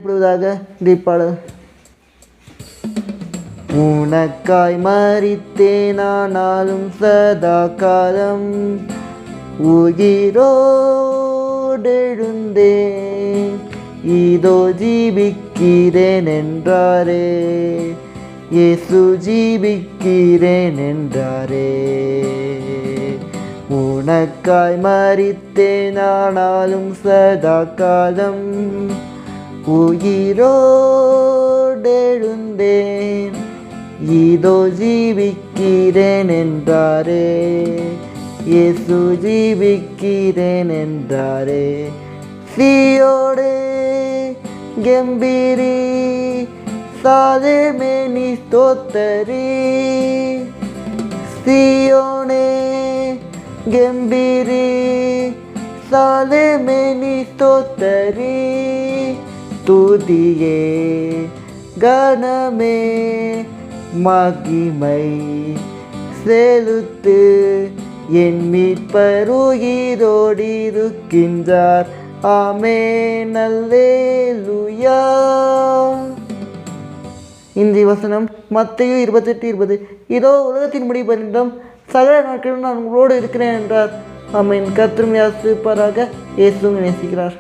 விடுவதாக தீபாளர். உனக்காய் மரித்தேன் ஆனாலும் சதா காலம் உயிரோடெழுந்தேன் இதோ ஜீவிக்கிறேன் என்றாரே இயேசு ஜீவிக்கிறேன் என்றாரே. உனக்காய் மரித்தேன் ஆனாலும் சதா காலம் உயிரோடெழுந்தேன் இதோ ஜீவிக்கிறேன் என்றாரே இயேசு ஜீவிக்கிறேன் என்றாரே. சீயோடே கம்பீரி சாலேமே நீ ஸ்தோத்தரி சீயோனே கம்பீரி சாலேமே நீ ஸ்தோத்தரி துதியே கனமே மகிமை செலுத்து என் மீட்பர் உயிரோடிருக்கின்றார் ஆமென் அல்லேலூயா. இன்றைய வசனம் மத்தேயு 28:20. இதோ உலகத்தின் முடிவு பரிந்தும் சகல நாட்களும் நான் உங்களோடு இருக்கிறேன் என்றார். ஆமென். கர்த்தர் ஆசீர்வதிப்பாராக. இயேசு நேசிக்கிறார்.